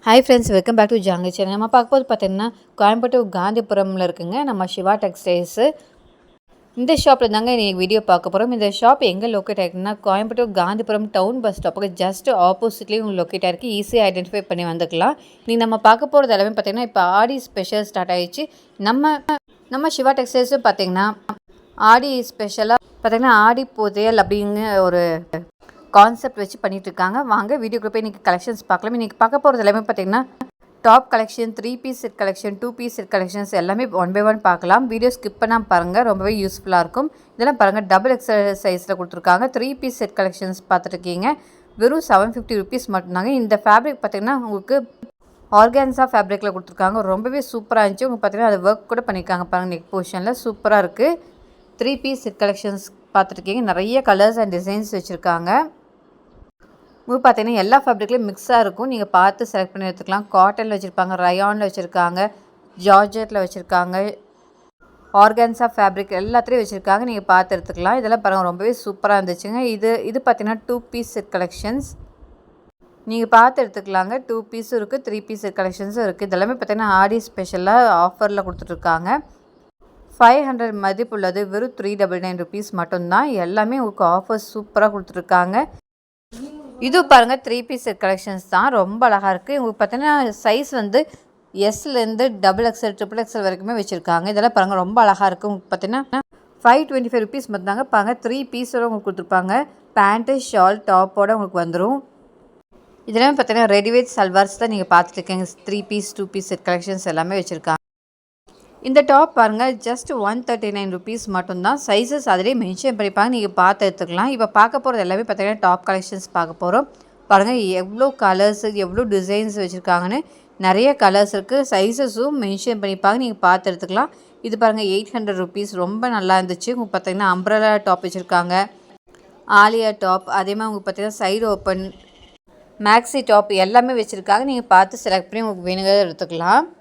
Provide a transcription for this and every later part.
Hi friends, welcome back to ஜாங்கி channel. நம்ம பார்க்கும்போது பார்த்தீங்கன்னா கோயம்புத்தூர் காந்திபுரமில் இருக்குங்க நம்ம சிவா டெக்ஸ்டைல்ஸு. இந்த ஷாப்பில் தாங்க நீங்கள் வீடியோ பார்க்க போகிறோம். இந்த ஷாப் எங்கே லொக்கேட் ஆகிருக்குன்னா கோயம்புத்தூர் காந்திபுரம் டவுன் பஸ் ஸ்டாப்புக்கு ஜஸ்ட் ஆப்போசிட்லேயும் உங்களுக்கு லொக்கேட் ஆகிருக்கு. ஈஸியாக ஐடென்டிஃபை பண்ணி வந்துக்கலாம். நீங்கள் நம்ம பார்க்க போகிறது எல்லாமே பார்த்தீங்கன்னா இப்போ ஆடி ஸ்பெஷல் ஸ்டார்ட் ஆகிடுச்சு. நம்ம சிவா டெக்ஸ்டைல்ஸும் பார்த்தீங்கன்னா ஆடி ஸ்பெஷலாக பார்த்தீங்கன்னா ஆடி புதையல் அப்படிங்க ஒரு கான்செப்ட் வச்சு பண்ணிகிட்ருக்காங்க. வாங்க வீடியோக்கு போய் இன்றைக்கி கலெக்ஷன்ஸ் பார்க்கலாம். இன்றைக்கி பார்க்க போகிறது எல்லாமே பார்த்திங்கன்னா top collection, 3 piece set collection, 2 piece set collections எல்லாமே ஒன் பை ஒன் பார்க்கலாம். வீடியோ ஸ்கிப் பண்ணால் பாருங்கள், ரொம்பவே யூஸ்ஃபுல்லாக இருக்கும். இதெல்லாம் பாருங்கள், டபுள் எக்ஸல் சைஸில் கொடுத்துருக்காங்க. 3 பீஸ் செட் கலெக்ஷன்ஸ் பார்த்துருக்கீங்க. வெறும் 750 ருபீஸ் மட்டும்தாங்க. இந்த ஃபேப்ரிக் பார்த்திங்கன்னா உங்களுக்கு ஆர்கான்ஸா ஃபேப்ரிக்கில் கொடுத்துருக்காங்க. ரொம்பவே சூப்பராக இருந்துச்சு. உங்களுக்கு பார்த்திங்கன்னா அது ஒர்க் கூட பண்ணியிருக்காங்க பாருங்கள். நெக் போர்ஷனில் சூப்பராக இருக்குது. 3 பீஸ் செட் கலெக்ஷன்ஸ் பார்த்துருக்கீங்க. நிறைய கலர்ஸ் அண்ட் டிசைன்ஸ் வச்சுருக்காங்க. உங்களுக்கு பார்த்தீங்கன்னா எல்லா ஃபேப்ரிக்லேயும் மிக்ஸாக இருக்கும். நீங்கள் பார்த்து செலக்ட் பண்ணி எடுத்துக்கலாம். காட்டனில் வச்சுருப்பாங்க, ரயானில் வச்சுருக்காங்க, ஜார்ஜெட்டில் வச்சுருக்காங்க, ஆர்கான்ஸா ஃபேப்ரிக் எல்லாத்துலேயும் வச்சுருக்காங்க. நீங்கள் பார்த்து எடுத்துக்கலாம். இதெல்லாம் பாருங்கள், ரொம்பவே சூப்பராக இருந்துச்சுங்க. இது பார்த்தீங்கன்னா 2 பீஸ் செட் கலெக்ஷன்ஸ். நீங்கள் பார்த்து எடுத்துக்கலாங்க. 2 பீஸும் இருக்குது, 3 பீஸ் செட் கலெக்ஷன்ஸும் இருக்குது. இதெல்லாமே பார்த்தீங்கன்னா ஆடி ஸ்பெஷலாக ஆஃபரில் கொடுத்துட்ருக்காங்க. 500 மதிப்புள்ளது. வெறும் 399 ருபீஸ் மட்டும்தான். எல்லாமே உங்களுக்கு ஆஃபர் சூப்பராக கொடுத்துருக்காங்க. இது பாருங்கள், 3 பீஸ் செட் கலெக்ஷன்ஸ் தான். ரொம்ப அழகாக இருக்குது. உங்களுக்கு பார்த்தீங்கன்னா சைஸ் வந்து எஸ்லேருந்து டபுள் எக்ஸல், ட்ரிபிள் எக்ஸல் வரைக்குமே வச்சுருக்காங்க. இதெல்லாம் பாருங்கள், ரொம்ப அழகாக இருக்குது. உங்களுக்கு பார்த்தீங்கன்னா 525 ருபீஸ் மட்டும்தாங்க. பாருங்கள், 3 பீஸோட உங்களுக்கு கொடுத்துருப்பாங்க. பேண்ட்டு, ஷால், டாப்போடு உங்களுக்கு வந்துடும். இதெல்லாமே பார்த்தீங்கன்னா ரெடிமேட் சல்வார்ஸ் தான் நீங்கள் பார்த்துருக்கீங்க. 3 பீஸ், 2 பீஸ் செட் கலெக்ஷன்ஸ் எல்லாமே வச்சுருக்காங்க. இந்த டாப் பாருங்கள், ஜஸ்ட் 139 ருபீஸ் மட்டும்தான். சைஸஸ் அதிலே மென்ஷன் பண்ணிப்பாங்க, நீங்கள் பார்த்து எடுத்துக்கலாம். இப்போ பார்க்க போகிறது எல்லாமே பார்த்தீங்கன்னா டாப் கலெக்ஷன்ஸ் பார்க்க போகிறோம். பாருங்கள், எவ்வளோ கலர்ஸ், எவ்வளோ டிசைன்ஸ் வச்சுருக்காங்கன்னு. நிறைய கலர்ஸ் இருக்குது. சைஸஸும் மென்ஷன் பண்ணிப்பாங்க, நீங்கள் பார்த்து எடுத்துக்கலாம். இது பாருங்கள், 800 ருபீஸ். ரொம்ப நல்லா இருந்துச்சு. உங்களுக்கு பார்த்தீங்கன்னா அம்ப்ரெல்லா டாப் வச்சுருக்காங்க, ஆலியா டாப், அதே மாதிரி உங்களுக்கு பார்த்தீங்கன்னா சைடு ஓப்பன், மேக்ஸி டாப் எல்லாமே வச்சுருக்காங்க. நீங்கள் பார்த்து செலக்ட் பண்ணி உங்களுக்கு வேணுங்கிறத எடுத்துக்கலாம்.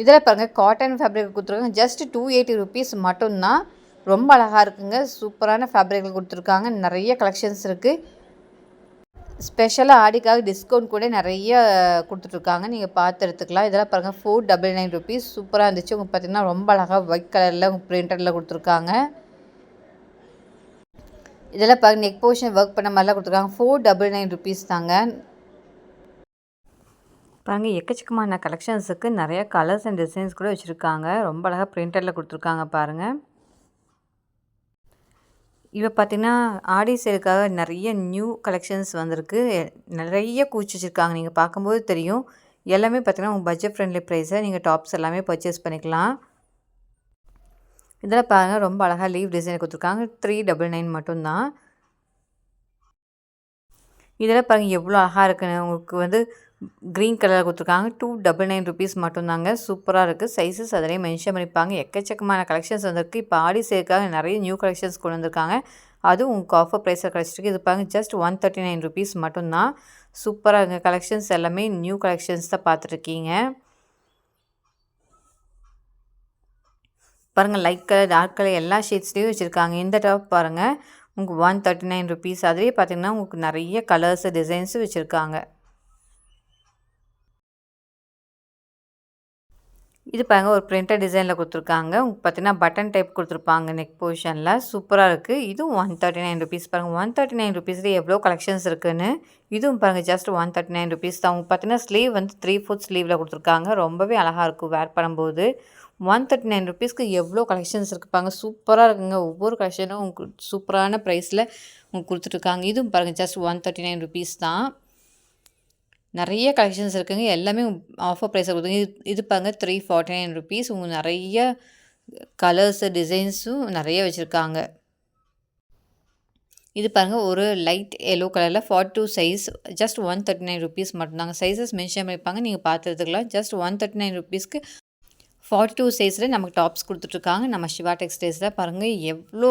இதில் பாருங்கள், காட்டன் ஃபேப்ரிக் கொடுத்துருக்காங்க. ஜஸ்ட் 280 ருபீஸ் மட்டும்தான். ரொம்ப அழகாக இருக்குங்க. சூப்பரான ஃபேப்ரிக்கில் கொடுத்துருக்காங்க. நிறைய கலெக்ஷன்ஸ் இருக்குது. ஸ்பெஷலாக ஆடிக்காக டிஸ்கவுண்ட் கூட நிறைய கொடுத்துட்ருக்காங்க. நீங்கள் பார்த்து எடுத்துக்கலாம். இதெல்லாம் பாருங்கள், 499 ருபீஸ். சூப்பராக இருந்துச்சு. உங்களுக்கு பார்த்தீங்கன்னா ரொம்ப அழகாக ஒயிட் கலரில் பிரிண்டரில் கொடுத்துருக்காங்க. இதெல்லாம் பாருங்கள், நெக் போர்ஷன் ஒர்க் பண்ண மாதிரிலாம் கொடுத்துருக்காங்க. 499 ருபீஸ் தாங்க. பாருங்கள், எக்கச்சக்கமான கலெக்ஷன்ஸுக்கு நிறைய கலர்ஸ் அண்ட் டிசைன்ஸ் கூட வச்சுருக்காங்க. ரொம்ப அழகாக பிரிண்டரில் கொடுத்துருக்காங்க பாருங்கள். இப்போ பார்த்திங்கன்னா ஆடி சேலுக்காக நிறைய நியூ கலெக்ஷன்ஸ் வந்திருக்கு. நிறைய கூச்சி வச்சுருக்காங்க. நீங்கள் பார்க்கும்போது தெரியும். எல்லாமே பார்த்திங்கன்னா உங்கள் பட்ஜெட் ஃப்ரெண்ட்லி ப்ரைஸில் நீங்கள் டாப்ஸ் எல்லாமே பர்ச்சேஸ் பண்ணிக்கலாம். இதெல்லாம் பாருங்கள், ரொம்ப அழகாக லீவ் டிசைன் கொடுத்துருக்காங்க. 399 மட்டும்தான். இதெல்லாம் பாருங்கள், எவ்வளோ அழகாக இருக்குன்னு. உங்களுக்கு வந்து க்ரீன் கலரில் கொடுத்துருக்காங்க. 299 ருபீஸ் மட்டும்தாங்க. சூப்பராக இருக்குது. சைஸஸ் அதிலே மென்ஷன் பண்ணியிருப்பாங்க. எக்கச்சக்கமான கலெக்ஷன்ஸ் வந்திருக்கு. இப்போ ஆடி சேலுக்காக நிறைய நியூ கலெக்ஷன்ஸ் கொண்டு வந்திருக்காங்க. அதுவும் உங்களுக்கு ஆஃபர் ப்ரைஸில் கிடச்சிருக்கு. இது பாருங்கள், ஜஸ்ட் 139 ருபீஸ் மட்டும்தான். சூப்பராக இருக்குது. கலெக்ஷன்ஸ் எல்லாமே நியூ கலெக்ஷன்ஸ் தான் பார்த்துட்ருக்கீங்க. பாருங்கள், லைட் கலர், டார்க் கலர் எல்லா ஷேட்ஸ்லேயும் வச்சுருக்காங்க. இந்த டாப் பாருங்கள், உங்களுக்கு 139 ருபீஸ். அதிலே பார்த்திங்கன்னா உங்களுக்கு நிறைய கலர்ஸு, டிசைன்ஸும் வச்சுருக்காங்க. இது பாருங்கள், ஒரு பிரிண்டட் டிசைனில் கொடுத்துருக்காங்க. உங்களுக்கு பார்த்தீங்கன்னா பட்டன் டைப் கொடுத்துருப்பாங்க நெக் பொசிஷனில். சூப்பராக இருக்குது. இதுவும் 139 ருபீஸ். பாருங்கள், 139 ருபீஸ்லேயே எவ்வளோ கலெக்ஷன்ஸ் இருக்குதுன்னு. இதுவும் பாருங்கள், ஜஸ்ட் 139 ருபீஸ் தான். உங்களுக்கு பார்த்தீங்கன்னா ஸ்லீவ் வந்து 3/4 ஸ்லீவில் கொடுத்துருக்காங்க. ரொம்பவே அழகாக இருக்கும் வேர் பண்ணும்போது. 139 ருபீஸ்க்கு எவ்வளோ கலெக்ஷன்ஸ் இருக்குது பாருங்கள். சூப்பராக இருக்குங்க. ஒவ்வொரு கலெக்ஷனும் உங்களுக்கு சூப்பரான ப்ரைஸில் உங்களுக்கு கொடுத்துட்ருக்காங்க. இதுவும் பாருங்கள், ஜஸ்ட் 139 ருபீஸ் தான். நிறைய கலெக்ஷன்ஸ் இருக்குங்க. எல்லாமே ஆஃபர் ப்ரைஸில் கொடுத்துங்க. இது பாருங்கள், 349 ருபீஸ். உங்களுக்கு நிறைய கலர்ஸு, டிசைன்ஸும் நிறைய வச்சுருக்காங்க. இது பாருங்கள், ஒரு லைட் எல்லோ கலரில் 42 சைஸ். ஜஸ்ட் 139 ருபீஸ் மட்டும்தாங்க. சைஸஸ் மென்ஷன் பண்ணியிருப்பாங்க, நீங்கள் பார்த்து எடுத்துக்கலாம். ஜஸ்ட் 139 ருபீஸ்க்கு 42 சைஸில் நமக்கு டாப்ஸ் கொடுத்துட்ருக்காங்க. நம்ம சிவா டெக்ஸ்டைல்ஸில் பாருங்கள், எவ்வளோ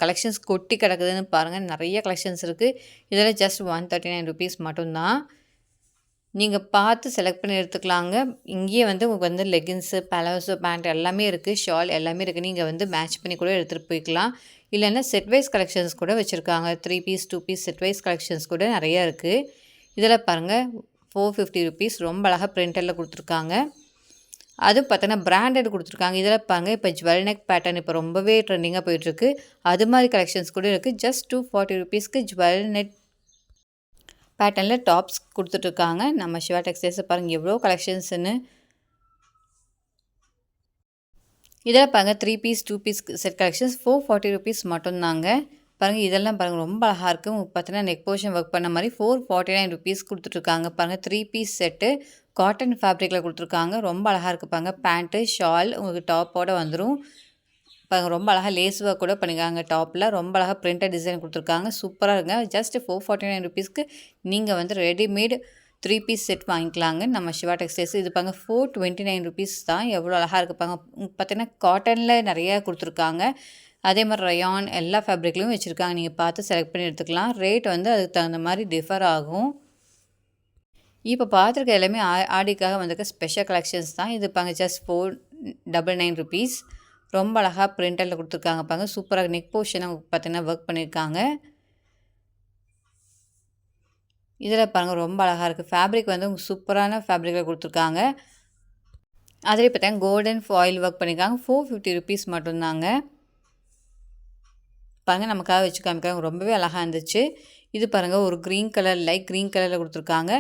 கலெக்ஷன்ஸ் கொட்டி கிடக்குதுன்னு பாருங்கள். நிறைய கலெக்ஷன்ஸ் இருக்குது. இதில் ஜஸ்ட் 139 ருபீஸ் மட்டும்தான். நீங்கள் பார்த்து செலக்ட் பண்ணி எடுத்துக்கலாங்க. இங்கேயே வந்து உங்களுக்கு வந்து லெகின்ஸு, பலாசோ பேண்ட் எல்லாமே இருக்குது. ஷால் எல்லாமே இருக்குது. நீங்கள் வந்து மேட்ச் பண்ணி கூட எடுத்துகிட்டு போய்க்கலாம். இல்லைன்னா செட் வைஸ் கலெக்ஷன்ஸ் கூட வச்சுருக்காங்க. 3 piece, 2 piece set wise collections கூட நிறையா இருக்குது. இதில் பாருங்கள், ₹450 ரொம்ப அழகாக பிரிண்டரில் கொடுத்துருக்காங்க. அதுவும் பார்த்தோன்னா பிராண்டட் கொடுத்துருக்காங்க. இதில் பாருங்க இப்போ ஜுவல் நெக் பேட்டர்ன் இப்போ ரொம்பவே ட்ரெண்டிங்காக போயிட்டுருக்கு. அது மாதிரி கலெக்ஷன்ஸ் கூட இருக்குது. ஜஸ்ட் ₹240க்கு ஜுவல் நெட் பேட்டர்னில் டாப்ஸ் கொடுத்துட்ருக்காங்க. நம்ம சிவா டெக்ஸ்டைல்ஸில் பாருங்கள் எவ்வளோ கலெக்ஷன்ஸ்னு. இதில் பாருங்கள் 3 பீஸ் 2 பீஸ் செட் கலெக்ஷன்ஸ் ₹440 மட்டும்தாங்க. பாருங்கள் இதெல்லாம் பாருங்கள் ரொம்ப அழகாக இருக்குது. உங்களுக்கு பார்த்தீங்கன்னா நெக் போர்ஷன் ஒர்க் பண்ண மாதிரி ₹449 கொடுத்துட்ருக்காங்க. பாருங்கள் 3 பீஸ் செட்டு காட்டன் ஃபேப்ரிக்கில் கொடுத்துருக்காங்க. ரொம்ப அழகாக இருக்குது பாருங்கள். பேண்ட்டு ஷால் உங்களுக்கு டாப்போடு வந்துடும். பாருங்கள் ரொம்ப அழகாக லேஸ் ஒர்க் கூட பண்ணியிருக்காங்க டாப்பில். ரொம்ப அழகாக பிரிண்டட் டிசைன் கொடுத்துருக்காங்க. சூப்பராக இருக்குங்க. ஜஸ்ட் ₹449க்கு நீங்கள் வந்து ரெடிமேட் 3 பீஸ் செட் வாங்கிக்கலாங்க நம்ம சிவா டெக்ஸ்டைல்ஸ். இது பாருங்க ₹429 தான். எவ்வளோ அழகாக இருக்குது பாருங்க. பார்த்தீங்கன்னா காட்டனில் நிறையா கொடுத்துருக்காங்க. அதே மாதிரி ரயான் எல்லா ஃபேப்ரிக்லையும் வச்சுருக்காங்க. நீங்கள் பார்த்து செலக்ட் பண்ணி எடுத்துக்கலாம். ரேட் வந்து அதுக்கு தகுந்த மாதிரி டிஃபர் ஆகும். இப்போ பார்த்துருக்க எல்லாமே ஆடிக்காக வந்திருக்க ஸ்பெஷல் கலெக்ஷன்ஸ் தான். இது பாருங்க ஜஸ்ட் ₹499. ரொம்ப அழகாக பிரிண்டரில் கொடுத்துருக்காங்க பாருங்க. சூப்பராக நெக் போர்ஷன் பார்த்தீங்கன்னா ஒர்க் பண்ணியிருக்காங்க. இதில் பாருங்கள் ரொம்ப அழகாக இருக்குது. ஃபேப்ரிக் வந்து சூப்பரான ஃபேப்ரிக்கில் கொடுத்துருக்காங்க. அதிலே பார்த்தீங்கன்னா கோல்டன் ஃபாயில் ஒர்க் பண்ணியிருக்காங்க. ₹450 மட்டும்தாங்க. பாருங்கள் நமக்காக வச்சு காமிக்காங்க. ரொம்பவே அழகாக இருந்துச்சு. இது பாருங்கள் ஒரு க்ரீன் கலர் லைட் க்ரீன் கலரில் கொடுத்துருக்காங்க.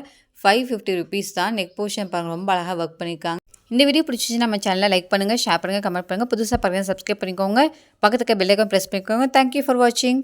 ₹550 தான். நெக் போர்ஷன் பாருங்கள் ரொம்ப அழகாக ஒர்க் பண்ணியிருக்காங்க. இந்த வீடியோ பிடிச்சிச்சு நம்ம சேனலை லைக் பண்ணுங்கள், ஷேர் பண்ணுங்கள், கமெண்ட் பண்ணுங்கள். புதுசாக பாருங்கள் சப்ஸ்கிரைப் பண்ணிக்கோங்க. பக்கத்துக்கு பெல் ஐகான் ப்ரெஸ் பண்ணிக்கோங்க. தேங்க்யூ ஃபார் வாட்சிங்.